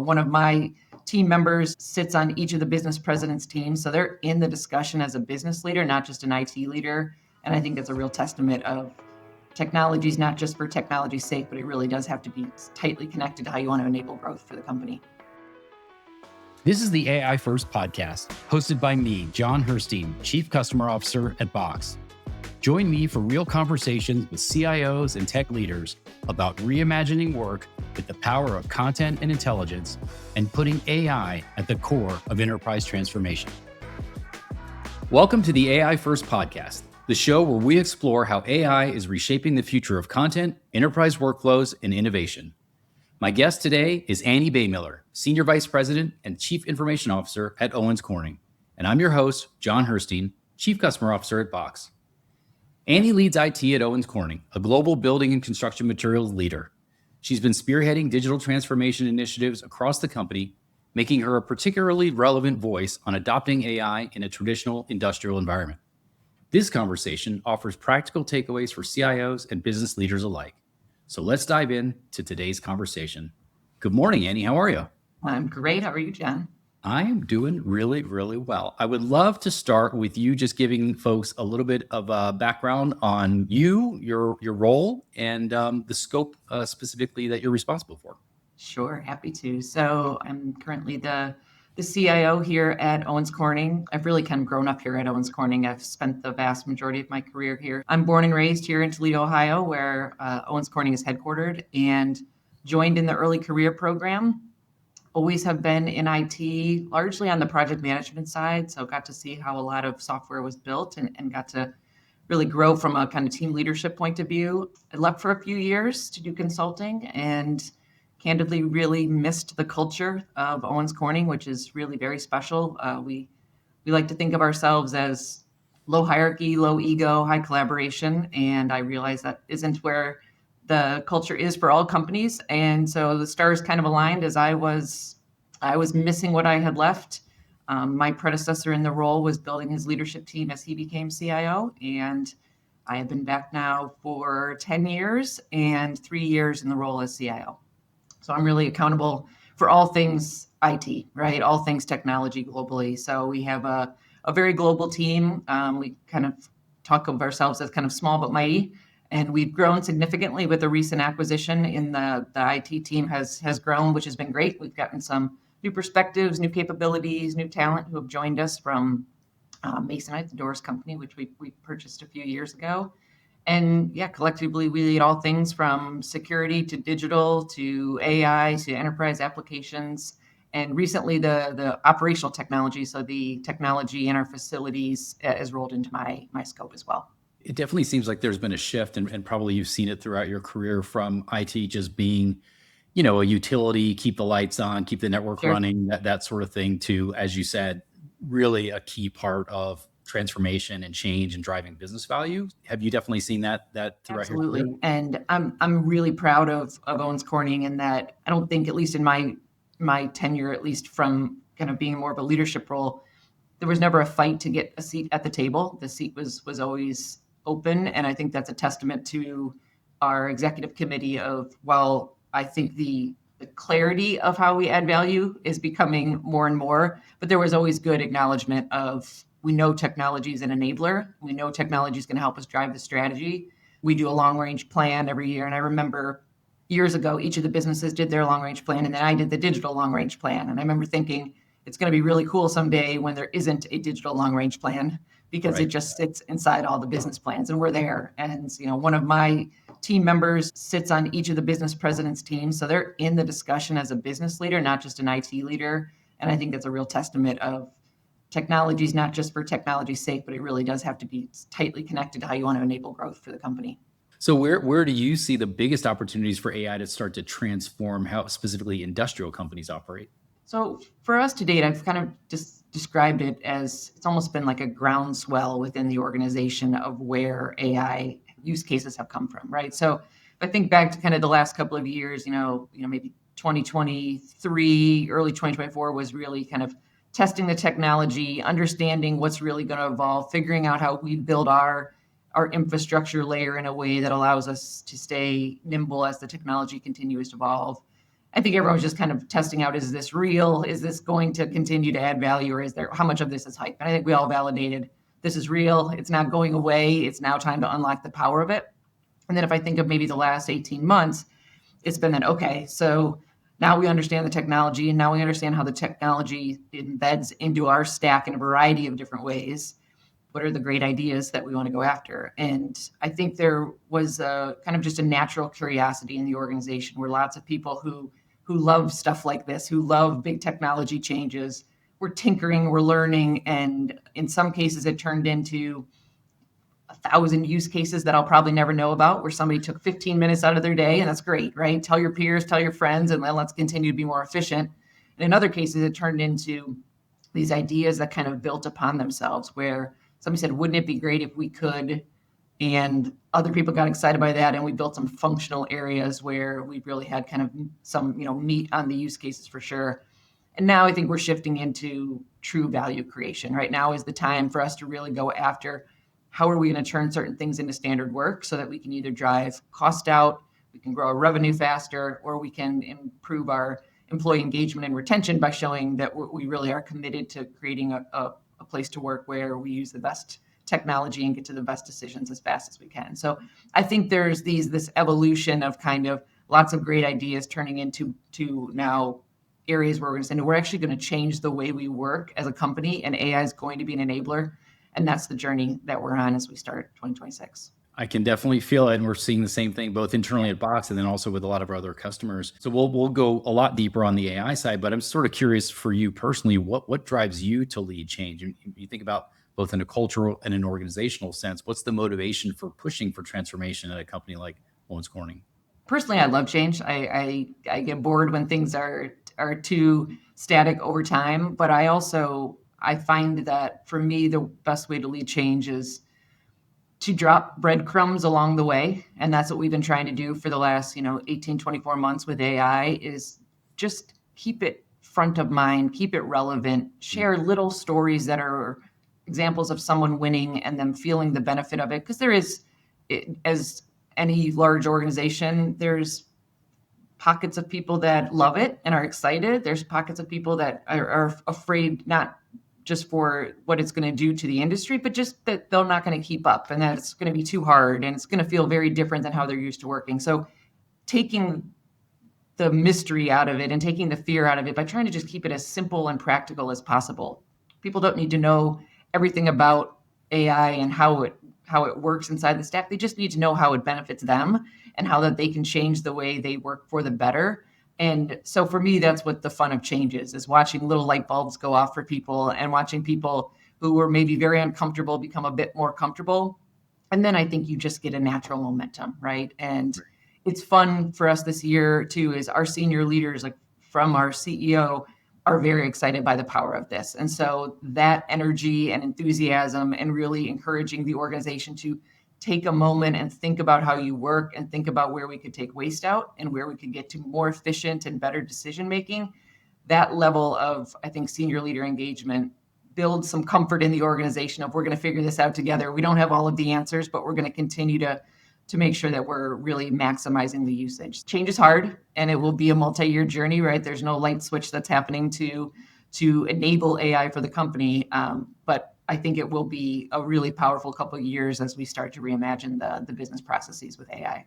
One of my team members sits on each of the business president's teams. So they're in the discussion as a business leader, not just an IT leader. And I think that's a real testament of technology is not just for technology's sake, but it really does have to be tightly connected to how you want to enable growth for the company. This is the AI First podcast, hosted by me, Jon Herstein, Chief Customer Officer at Box. Join me for real conversations with CIOs and tech leaders about reimagining work with the power of content and intelligence and putting AI at the core of enterprise transformation. Welcome to the AI First podcast, the show where we explore how AI is reshaping the future of content, enterprise workflows, and innovation. My guest today is Annie Baymiller, Senior Vice President and Chief Information Officer at Owens Corning. And I'm your host, Jon Herstein, Chief Customer Officer at Box. Annie leads IT at Owens Corning, a global building and construction materials leader. She's been spearheading digital transformation initiatives across the company, making her a particularly relevant voice on adopting AI in a traditional industrial environment. This conversation offers practical takeaways for CIOs and business leaders alike. So let's dive into today's conversation. Good morning, Annie. How are you? I'm great. How are you, Jon? I am doing really, really well. I would love to start with you just giving folks a little bit of a background on you, your role, and the scope specifically that you're responsible for. Sure, happy to. So I'm currently the CIO here at Owens Corning. I've really kind of grown up here at Owens Corning. I've spent the vast majority of my career here. I'm born and raised here in Toledo, Ohio, where Owens Corning is headquartered, and joined in the early career program. Always have been in IT, largely on the project management side. So got to see how a lot of software was built and got to really grow from a kind of team leadership point of view. I left for a few years to do consulting and candidly really missed the culture of Owens Corning, which is really very special. We like to think of ourselves as low hierarchy, low ego, high collaboration. And I realized that isn't where the culture is for all companies. And so the stars kind of aligned as I was missing what I had left. My predecessor in the role was building his leadership team as he became CIO. And I have been back now for 10 years and 3 years in the role as CIO. So I'm really accountable for all things IT, right? All things technology globally. So we have a very global team. We kind of talk of ourselves as kind of small but mighty. And we've grown significantly with a recent acquisition in the IT team has grown, which has been great. We've gotten some new perspectives, new capabilities, new talent who have joined us from Masonite, the doors company, which we purchased a few years ago. And yeah, collectively, we lead all things from security to digital to AI to enterprise applications. And recently, the operational technology, so the technology in our facilities, is rolled into my scope as well. It definitely seems like there's been a shift, and probably you've seen it throughout your career, from IT just being, a utility, keep the lights on, keep the network running, that sort of thing, to, as you said, really a key part of transformation and change and driving business value. Have you definitely seen that throughout Absolutely. your career? And I'm really proud of Owens Corning in that I don't think, at least in my tenure, at least from kind of being more of a leadership role, there was never a fight to get a seat at the table. The seat was always open. And I think that's a testament to our executive committee of, while I think the clarity of how we add value is becoming more and more, but there was always good acknowledgement of, we know technology is an enabler. We know technology is going to help us drive the strategy. We do a long range plan every year. And I remember years ago, each of the businesses did their long range plan, and then I did the digital long range plan. And I remember thinking, it's going to be really cool someday when there isn't a digital long range plan, because It just sits inside all the business plans, and we're there. And one of my team members sits on each of the business president's teams. So they're in the discussion as a business leader, not just an IT leader. And I think that's a real testament of technology is not just for technology's sake, but it really does have to be tightly connected to how you want to enable growth for the company. So where do you see the biggest opportunities for AI to start to transform how specifically industrial companies operate? So for us to date, I've kind of just described it as, it's almost been like a groundswell within the organization of where AI use cases have come from, right? So if I think back to kind of the last couple of years, maybe 2023, early 2024 was really kind of testing the technology, understanding what's really going to evolve, figuring out how we build our infrastructure layer in a way that allows us to stay nimble as the technology continues to evolve. I think everyone's just kind of testing out, is this real? Is this going to continue to add value, or how much of this is hype? And I think we all validated this is real. It's not going away. It's now time to unlock the power of it. And then if I think of maybe the last 18 months, it's been that, okay, so now we understand the technology, and now we understand how the technology embeds into our stack in a variety of different ways. What are the great ideas that we want to go after? And I think there was a kind of just a natural curiosity in the organization where lots of people who love stuff like this, who love big technology changes, we're tinkering, we're learning, and in some cases it turned into 1,000 use cases that I'll probably never know about, where somebody took 15 minutes out of their day, and that's great, right? Tell your peers, tell your friends, and then let's continue to be more efficient. And in other cases, it turned into these ideas that kind of built upon themselves, where somebody said, wouldn't it be great if we could? And other people got excited by that, and we built some functional areas where we really had kind of some, meat on the use cases for sure. And now I think we're shifting into true value creation. Right now is the time for us to really go after how are we going to turn certain things into standard work so that we can either drive cost out, we can grow our revenue faster, or we can improve our employee engagement and retention by showing that we really are committed to creating a place to work where we use the best technology and get to the best decisions as fast as we can. So I think there's this evolution of kind of lots of great ideas turning into now areas where we're going to say, no, we're actually going to change the way we work as a company, and AI is going to be an enabler. And that's the journey that we're on as we start 2026. I can definitely feel it. And we're seeing the same thing both internally at Box and then also with a lot of our other customers. So we'll go a lot deeper on the AI side, but I'm sort of curious for you personally, what drives you to lead change? You think about both in a cultural and an organizational sense, what's the motivation for pushing for transformation at a company like Owens Corning? Personally, I love change. I get bored when things are too static over time, but I find that for me, the best way to lead change is to drop breadcrumbs along the way. And that's what we've been trying to do for the last, 18, 24 months with AI, is just keep it front of mind, keep it relevant, share little stories that are examples of someone winning and them feeling the benefit of it. Because as any large organization, there's pockets of people that love it and are excited. There's pockets of people that are afraid, not just for what it's going to do to the industry, but just that they're not going to keep up and that it's going to be too hard and it's going to feel very different than how they're used to working. So taking the mystery out of it and taking the fear out of it by trying to just keep it as simple and practical as possible. People don't need to know everything about AI and how it works inside the stack. They just need to know how it benefits them and how that they can change the way they work for the better. And so for me, that's what the fun of change is watching little light bulbs go off for people and watching people who were maybe very uncomfortable become a bit more comfortable. And then I think you just get a natural momentum, right? And it's fun for us this year too, is our senior leaders, like from our CEO, are very excited by the power of this. And so that energy and enthusiasm and really encouraging the organization to take a moment and think about how you work and think about where we could take waste out and where we could get to more efficient and better decision making. That level of, I think, senior leader engagement builds some comfort in the organization of we're going to figure this out together. We don't have all of the answers, but we're going to continue to make sure that we're really maximizing the usage. Change is hard and it will be a multi-year journey, right? There's no light switch that's happening to enable AI for the company. But I think it will be a really powerful couple of years as we start to reimagine the business processes with AI.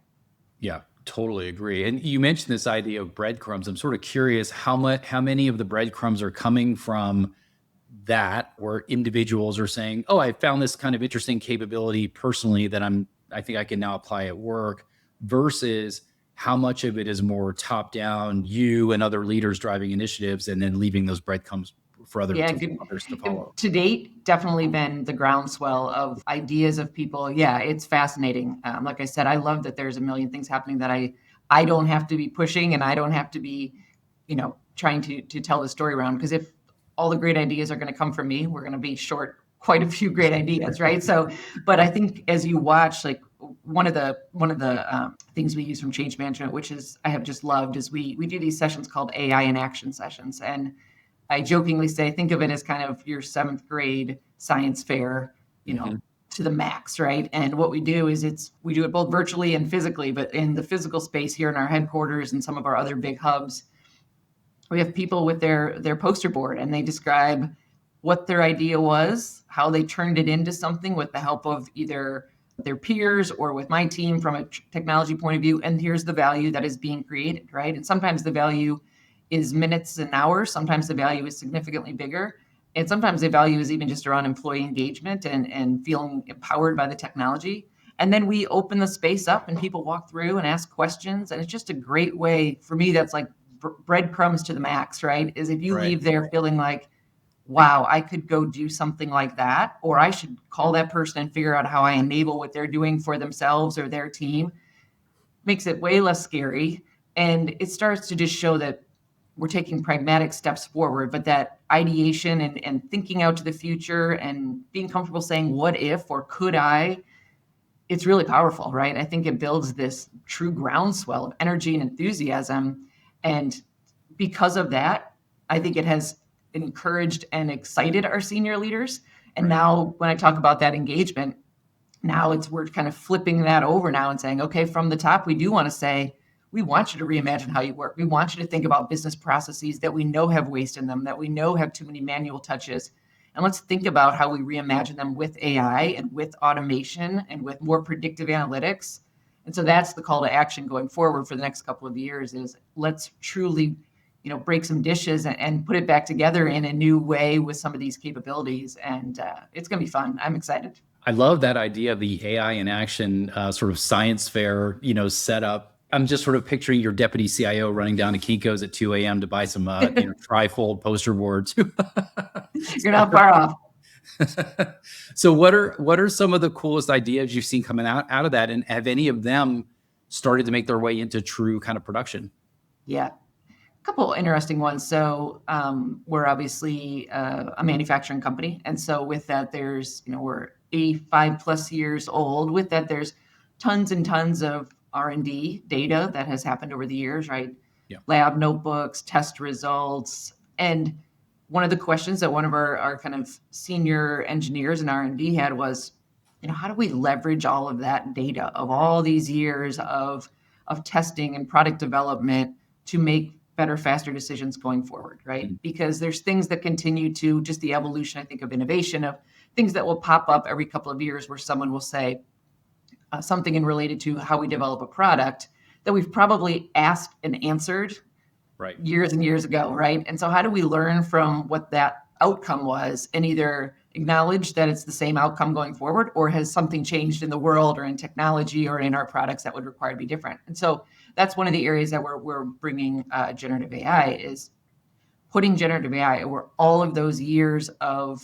Yeah, totally agree. And you mentioned this idea of breadcrumbs. I'm sort of curious how many of the breadcrumbs are coming from that, where individuals are saying, oh, I found this kind of interesting capability personally that I think I can now apply at work, versus how much of it is more top down, you and other leaders driving initiatives and then leaving those breadcrumbs for others to follow. To date, definitely been the groundswell of ideas of people. Yeah, it's fascinating. Like I said, I love that there's a million things happening that I don't have to be pushing and I don't have to be, trying to tell the story around. Because if all the great ideas are going to come from me, we're going to be short quite a few great ideas, right? So, but I think as you watch, like one of the things we use from change management, which is I have just loved, is we do these sessions called AI in action sessions, and I jokingly say, think of it as kind of your 7th grade science fair, to the max, right? And what we do is we do it both virtually and physically, but in the physical space here in our headquarters and some of our other big hubs, We have people with their poster board, and they describe what their idea was, how they turned it into something with the help of either their peers or with my team from a technology point of view. And here's the value that is being created, right? And sometimes the value is minutes and hours. Sometimes the value is significantly bigger. And sometimes the value is even just around employee engagement and feeling empowered by the technology. And then we open the space up and people walk through and ask questions. And it's just a great way for me. That's like breadcrumbs to the max, right? Is if you leave there feeling like, wow, I could go do something like that, or I should call that person and figure out how I enable what they're doing for themselves or their team, makes it way less scary. And it starts to just show that we're taking pragmatic steps forward, but that ideation and thinking out to the future and being comfortable saying, what if, or could I, it's really powerful, right? I think it builds this true groundswell of energy and enthusiasm. And because of that, I think it has encouraged and excited our senior leaders. And now when I talk about that engagement, now we're kind of flipping that over now and saying, okay, from the top, we do want to say, we want you to reimagine how you work. We want you to think about business processes that we know have waste in them, that we know have too many manual touches. And let's think about how we reimagine them with AI and with automation and with more predictive analytics. And so that's the call to action going forward for the next couple of years is let's truly, break some dishes and put it back together in a new way with some of these capabilities. And it's going to be fun. I'm excited. I love that idea of the AI in action sort of science fair, setup. I'm just sort of picturing your deputy CIO running down to Kinko's at 2 a.m. to buy some trifold poster boards. You're not far off. So what are some of the coolest ideas you've seen coming out of that? And have any of them started to make their way into true kind of production? Yeah. A couple interesting ones. So we're obviously a manufacturing company. And so with that, there's, we're 85 plus years old. With that, there's tons and tons of R&D data that has happened over the years, right? Yeah. Lab notebooks, test results. And one of the questions that one of our kind of senior engineers in R&D had was, how do we leverage all of that data of all these years of testing and product development to make better, faster decisions going forward, right? Mm-hmm. Because there's things that continue to just the evolution, I think, of innovation, of things that will pop up every couple of years where someone will say something in related to how we develop a product that we've probably asked and answered years and years ago, right? And so how do we learn from what that outcome was and either acknowledge that it's the same outcome going forward, or has something changed in the world or in technology or in our products that would require to be different? And so that's one of the areas that we're bringing generative AI, is putting generative AI over all of those years of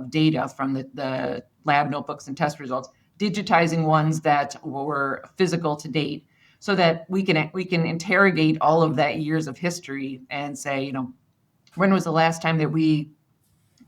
data from the lab notebooks and test results, digitizing ones that were physical to date, so that we can interrogate all of that years of history and say, when was the last time that we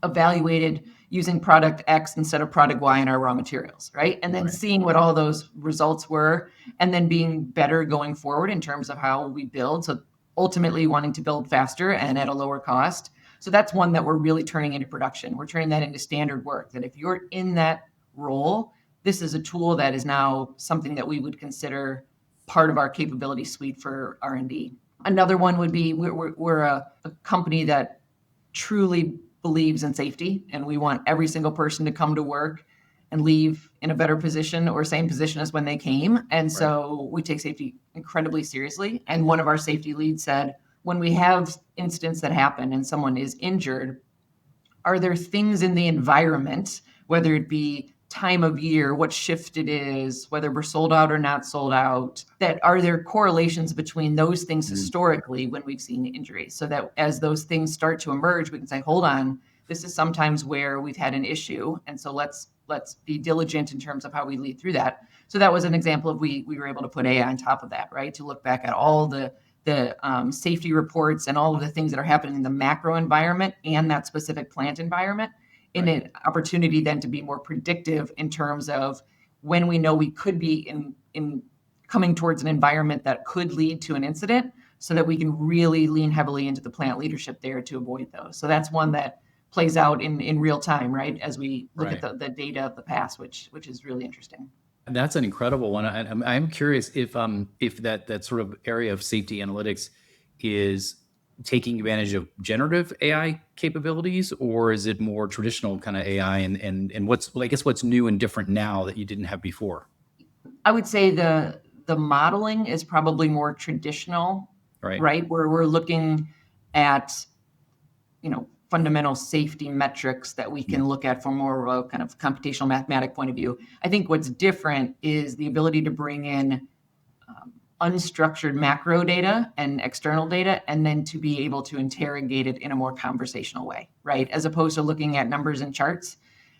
evaluated using product X instead of product Y in our raw materials, right? And then seeing what all those results were, and then being better going forward in terms of how we build. So ultimately wanting to build faster and at a lower cost. So that's one that we're really turning into production. We're turning that into standard work, that if you're in that role, this is a tool that is now something that we would consider part of our capability suite for R&D. Another one would be we're a company that truly believes in safety, and we want every single person to come to work and leave in a better position or same position as when they came. And so we take safety incredibly seriously. And one of our safety leads said, when we have incidents that happen and someone is injured, are there things in the environment, whether it be time of year, what shift it is, whether we're sold out or not sold out, that are there correlations between those things historically when we've seen injuries, so that as those things start to emerge, we can say, hold on, this is sometimes where we've had an issue. And so let's be diligent in terms of how we lead through that. So that was an example of we were able to put AI on top of that, right? To look back at all the safety reports and all of the things that are happening in the macro environment and that specific plant environment, in an opportunity then to be more predictive in terms of when we know we could be in coming towards an environment that could lead to an incident, so that we can really lean heavily into the plant leadership there to avoid those. So that's one that plays out in real time, right? As we look at the data of the past, which is really interesting. That's an incredible one. I'm curious if that sort of area of safety analytics is taking advantage of generative AI capabilities, or is it more traditional kind of AI? And what's, well, I guess what's new and different now that you didn't have before, I would say the modeling is probably more traditional, right? right? Where we're looking at, fundamental safety metrics that we Yeah. can look at from more of a kind of computational mathematic point of view. I think what's different is the ability to bring in unstructured macro data and external data, and then to be able to interrogate it in a more conversational way, right? As opposed to looking at numbers and charts.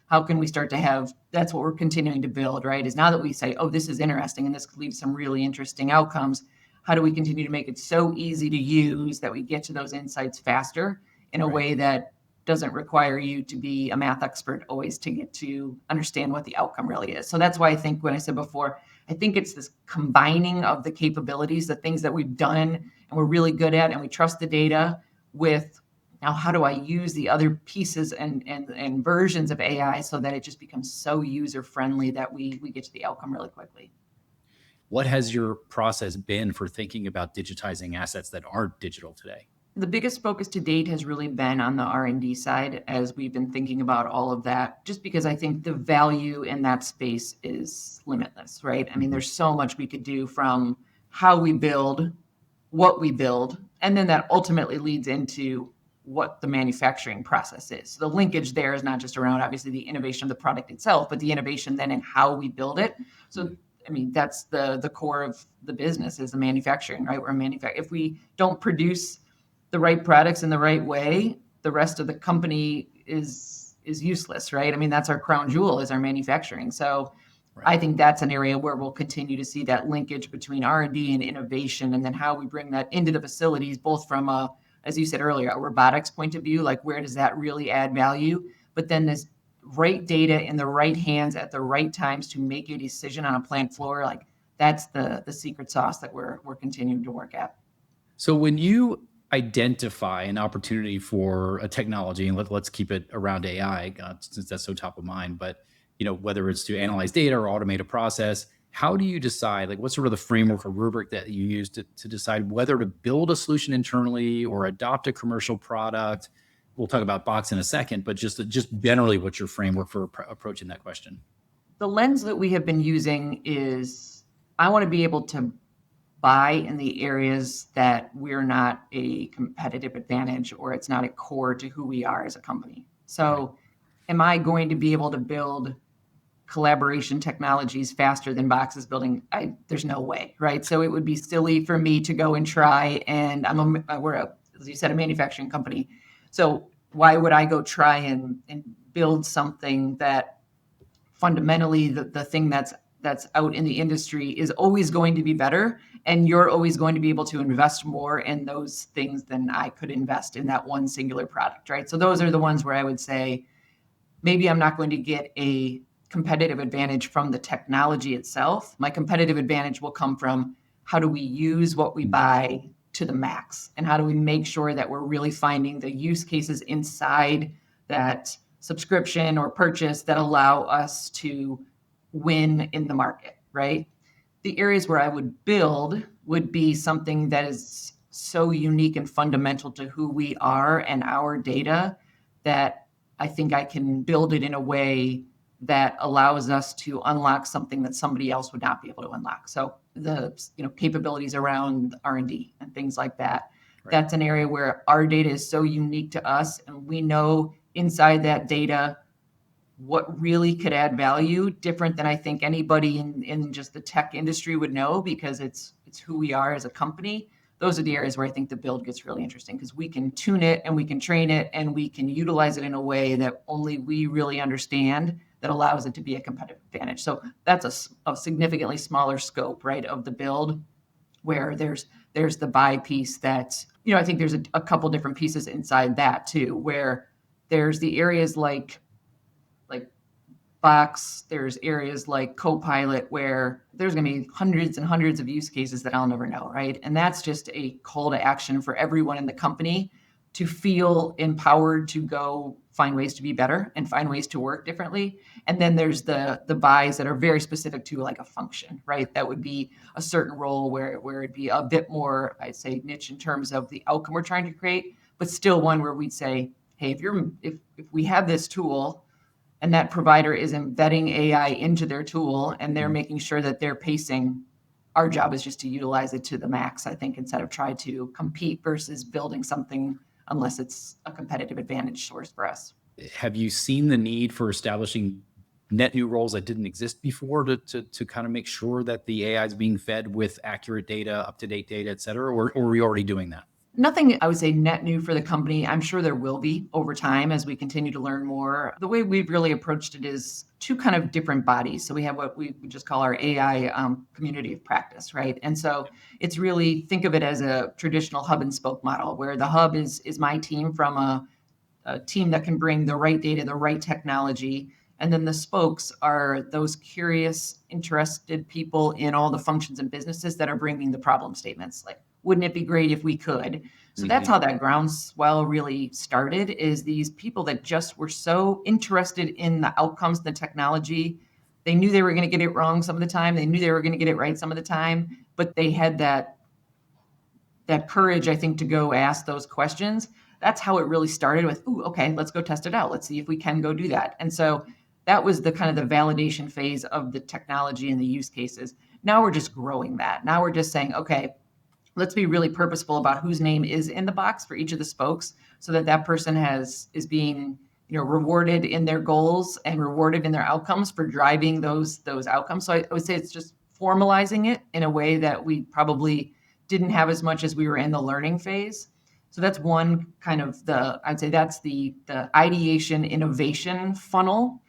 How can we start to have, that's what we're continuing to build, right? Is now that we say, oh, this is interesting and this could lead to some really interesting outcomes, how do we continue to make it so easy to use that we get to those insights faster in a Right. way that doesn't require you to be a math expert always to get to understand what the outcome really is. So that's why I think when I said before, I think it's this combining of the capabilities, the things that we've done and we're really good at, and we trust the data with now how do I use the other pieces and versions of AI so that it just becomes so user friendly that we get to the outcome really quickly. What has your process been for thinking about digitizing assets that aren't digital today? The biggest focus to date has really been on the R&D side as we've been thinking about all of that, just because I think the value in that space is limitless, right? I mean, Mhm. there's so much we could do from how we build, what we build, and then that ultimately leads into what the manufacturing process is. So the linkage there is not just around obviously the innovation of the product itself, but the innovation then in how we build it. So I mean, that's the core of the business is the manufacturing, right? If we don't produce the right products in the right way, the rest of the company is useless, right? I mean, that's our crown jewel is our manufacturing. So Right. I think that's an area where we'll continue to see that linkage between R&D and innovation, and then how we bring that into the facilities, both from a, as you said earlier, a robotics point of view, like where does that really add value? But then this right data in the right hands at the right times to make a decision on a plant floor, like that's the secret sauce that we're continuing to work at. So when you identify an opportunity for a technology, and let's keep it around AI, since that's so top of mind, but whether it's to analyze data or automate a process, how do you decide, like, what's sort of the framework or rubric that you use to decide whether to build a solution internally or adopt a commercial product? We'll talk about Box in a second, but just generally, what's your framework for approaching that question? The lens that we have been using is I want to be able to buy in the areas that we're not a competitive advantage or it's not a core to who we are as a company. Right. So, am I going to be able to build collaboration technologies faster than Box is building? There's no way, right? So, it would be silly for me to go and try. And we're as you said, a manufacturing company. So, why would I go try and build something that fundamentally the thing that's out in the industry is always going to be better, and you're always going to be able to invest more in those things than I could invest in that one singular product, right? So those are the ones where I would say maybe I'm not going to get a competitive advantage from the technology itself. My competitive advantage will come from how do we use what we buy to the max, and how do we make sure that we're really finding the use cases inside that subscription or purchase that allow us to win in the market, right? The areas where I would build would be something that is so unique and fundamental to who we are and our data that I think I can build it in a way that allows us to unlock something that somebody else would not be able to unlock. So the capabilities around R&D and things like that. Right. That's an area where our data is so unique to us, and we know inside that data what really could add value, different than I think anybody in just the tech industry would know, because it's who we are as a company. Those are the areas where I think the build gets really interesting, because we can tune it and we can train it and we can utilize it in a way that only we really understand, that allows it to be a competitive advantage. So that's a significantly smaller scope, right, of the build, where there's the buy piece that, I think there's a couple different pieces inside that too, where there's the areas like Box, there's areas like Copilot where there's going to be hundreds and hundreds of use cases that I'll never know, right? And that's just a call to action for everyone in the company. to feel empowered to go find ways to be better and find ways to work differently. And then there's the buys that are very specific to like a function, right? That would be a certain role where it'd be a bit more, I'd say, niche in terms of the outcome we're trying to create, but still one where we'd say, hey, if we have this tool and that provider is embedding AI into their tool and they're making sure that they're pacing, our job is just to utilize it to the max, I think, instead of try to compete versus building something unless it's a competitive advantage source for us. Have you seen the need for establishing net new roles that didn't exist before to kind of make sure that the AI is being fed with accurate data, up-to-date data, et cetera, or are we already doing that? Nothing, I would say, net new for the company. I'm sure there will be over time as we continue to learn more. The way we've really approached it is two kind of different bodies. So we have what we just call our AI community of practice, right? And so it's really, think of it as a traditional hub and spoke model, where the hub is my team from a team that can bring the right data, the right technology. And then the spokes are those curious, interested people in all the functions and businesses that are bringing the problem statements. Like, wouldn't it be great if we could? So that's how that groundswell really started, is these people that just were so interested in the outcomes, the technology. They knew they were going to get it wrong some of the time. They knew they were going to get it right some of the time, but they had that courage, I think, to go ask those questions. That's how it really started with, ooh, okay, let's go test it out. Let's see if we can go do that. And so that was the kind of the validation phase of the technology and the use cases. Now we're just growing that. Now we're just saying, okay, let's be really purposeful about whose name is in the box for each of the spokes, so that person is being, rewarded in their goals and rewarded in their outcomes for driving those outcomes. So I would say it's just formalizing it in a way that we probably didn't have as much as we were in the learning phase. So that's one kind of I'd say that's the ideation innovation funnel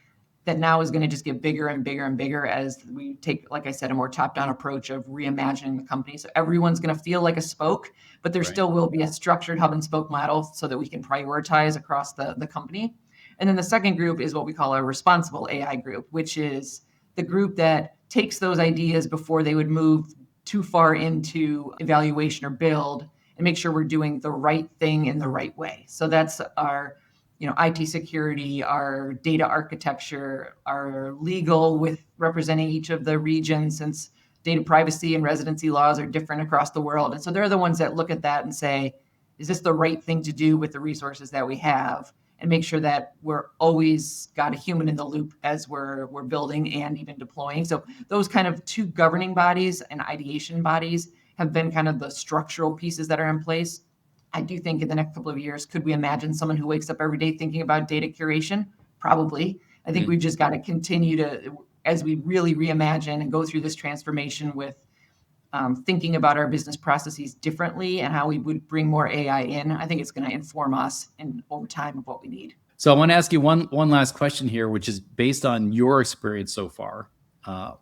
that now is going to just get bigger and bigger and bigger as we take, like I said, a more top-down approach of reimagining the company. So everyone's going to feel like a spoke, but there still will be a structured hub and spoke model so that we can prioritize across the company. And then the second group is what we call a responsible AI group, which is the group that takes those ideas before they would move too far into evaluation or build and make sure we're doing the right thing in the right way. So that's our IT security, our data architecture, our legal with representing each of the regions, since data privacy and residency laws are different across the world. And so they're the ones that look at that and say, is this the right thing to do with the resources that we have? And make sure that we're always got a human in the loop as we're building and even deploying. So those kind of two governing bodies and ideation bodies have been kind of the structural pieces that are in place. I do think in the next couple of years, could we imagine someone who wakes up every day thinking about data curation? Probably. I think we've just got to continue to, as we really reimagine and go through this transformation with thinking about our business processes differently and how we would bring more AI in. I think it's going to inform us and over time of what we need. So I want to ask you one last question here, which is based on your experience so far.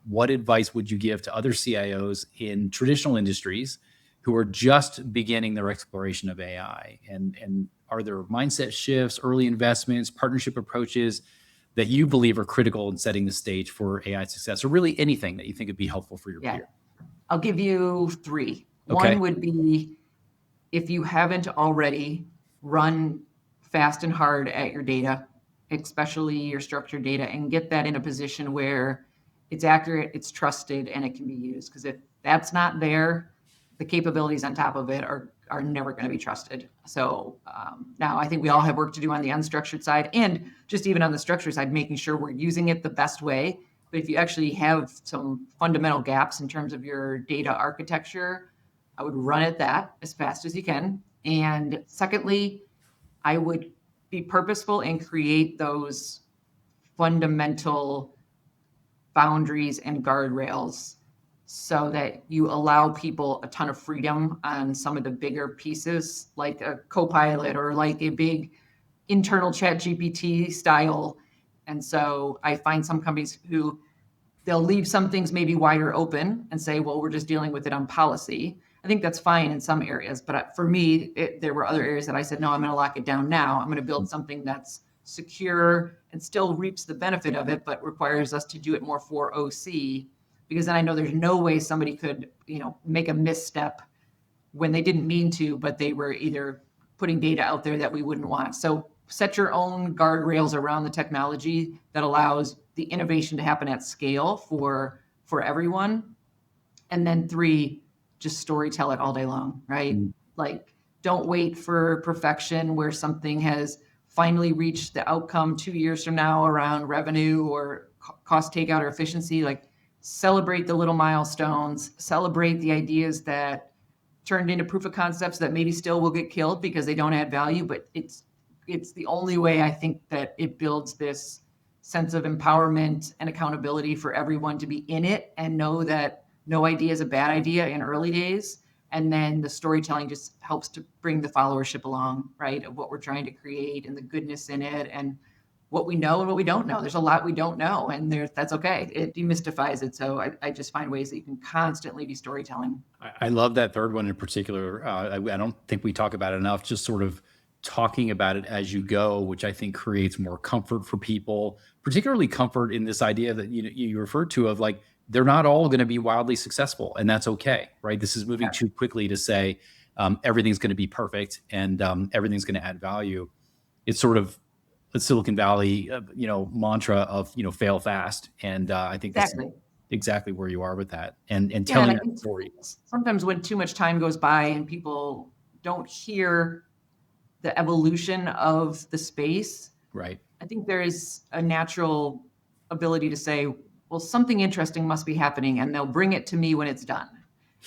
What advice would you give to other CIOs in traditional industries who are just beginning their exploration of AI? And are there mindset shifts, early investments, partnership approaches that you believe are critical in setting the stage for AI success, or really anything that you think would be helpful for your peer? I'll give you three. Okay. One would be, if you haven't already, run fast and hard at your data, especially your structured data, and get that in a position where it's accurate, it's trusted, and it can be used. Because if that's not there, the capabilities on top of it are never going to be trusted. So now I think we all have work to do on the unstructured side, and just even on the structured side, making sure we're using it the best way. But if you actually have some fundamental gaps in terms of your data architecture, I would run at that as fast as you can. And secondly, I would be purposeful and create those fundamental boundaries and guardrails so that you allow people a ton of freedom on some of the bigger pieces, like a Copilot or like a big internal chat GPT style. And so I find some companies who they'll leave some things maybe wider open and say, well, we're just dealing with it on policy. I think that's fine in some areas. But for me, there were other areas that I said, no, I'm going to lock it down now. I'm going to build something that's secure and still reaps the benefit of it, but requires us to do it more for OC. Because then I know there's no way somebody could, make a misstep when they didn't mean to, but they were either putting data out there that we wouldn't want. So set your own guardrails around the technology that allows the innovation to happen at scale for everyone. And then 3, just storytell it all day long, right? Like, don't wait for perfection where something has finally reached the outcome 2 years from now around revenue or cost takeout or efficiency. Like, celebrate the little milestones, celebrate the ideas that turned into proof of concepts that maybe still will get killed because they don't add value, but it's the only way I think that it builds this sense of empowerment and accountability for everyone to be in it and know that no idea is a bad idea in early days. And then the storytelling just helps to bring the followership along, right, of what we're trying to create and the goodness in it and what we know and what we don't know. There's a lot we don't know, and that's okay. It demystifies it. So I just find ways that you can constantly be storytelling. I love that third one in particular. I don't think we talk about it enough, just sort of talking about it as you go, which I think creates more comfort for people, particularly comfort in this idea that you referred to of like, they're not all going to be wildly successful, and that's okay, right? This is moving too quickly to say everything's going to be perfect and everything's going to add value. It's sort of a Silicon Valley, mantra of fail fast, and I think that's exactly where you are with that, and telling that story. Sometimes when too much time goes by and people don't hear the evolution of the space, right? I think there is a natural ability to say, well, something interesting must be happening, and they'll bring it to me when it's done,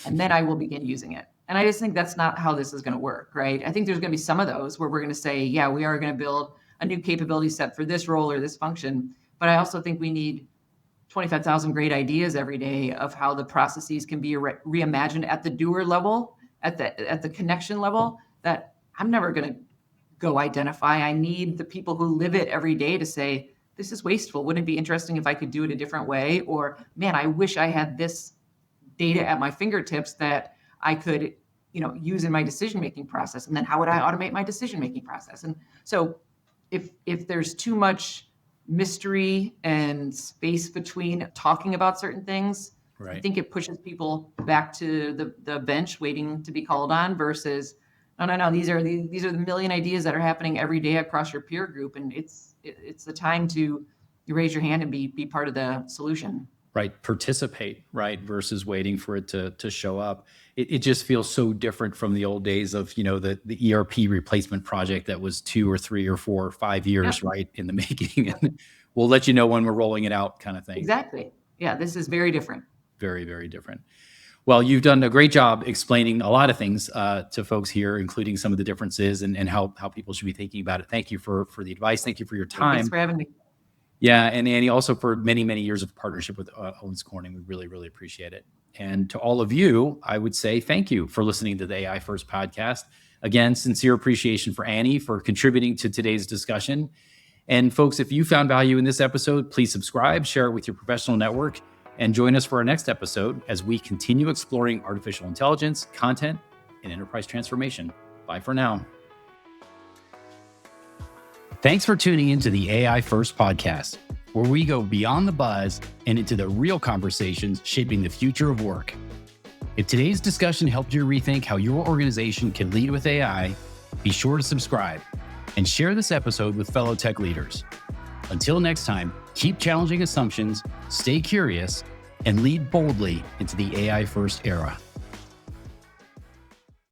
and then I will begin using it. And I just think that's not how this is going to work, right? I think there's going to be some of those where we're going to say, yeah, we are going to build a new capability set for this role or this function. But I also think we need 25,000 great ideas every day of how the processes can be reimagined at the doer level, at the connection level, that I'm never going to go identify. I need the people who live it every day to say, this is wasteful. Wouldn't it be interesting if I could do it a different way? Or, man, I wish I had this data at my fingertips that I could, use in my decision-making process. And then how would I automate my decision-making process? And so if there's too much mystery and space between talking about certain things, right, I think it pushes people back to the bench waiting to be called on versus, no, these are the million ideas that are happening every day across your peer group. And it's the time to raise your hand and be part of the solution. Right. Participate, right. Versus waiting for it to show up. It just feels so different from the old days of, the ERP replacement project that was 2 or 3 or 4 or 5 years, right, in the making. And we'll let you know when we're rolling it out kind of thing. Exactly. Yeah. This is very different. Very, very different. Well, you've done a great job explaining a lot of things to folks here, including some of the differences and how people should be thinking about it. Thank you for the advice. Thank you for your time. Thanks for having me. Yeah. And Annie, also for many, many years of partnership with Owens Corning. We really, really appreciate it. And to all of you, I would say thank you for listening to the AI First podcast. Again, sincere appreciation for Annie for contributing to today's discussion. And folks, if you found value in this episode, please subscribe, share it with your professional network, and join us for our next episode as we continue exploring artificial intelligence, content, and enterprise transformation. Bye for now. Thanks for tuning into the AI First podcast, where we go beyond the buzz and into the real conversations shaping the future of work. If today's discussion helped you rethink how your organization can lead with AI, be sure to subscribe and share this episode with fellow tech leaders. Until next time, keep challenging assumptions, stay curious, and lead boldly into the AI First era.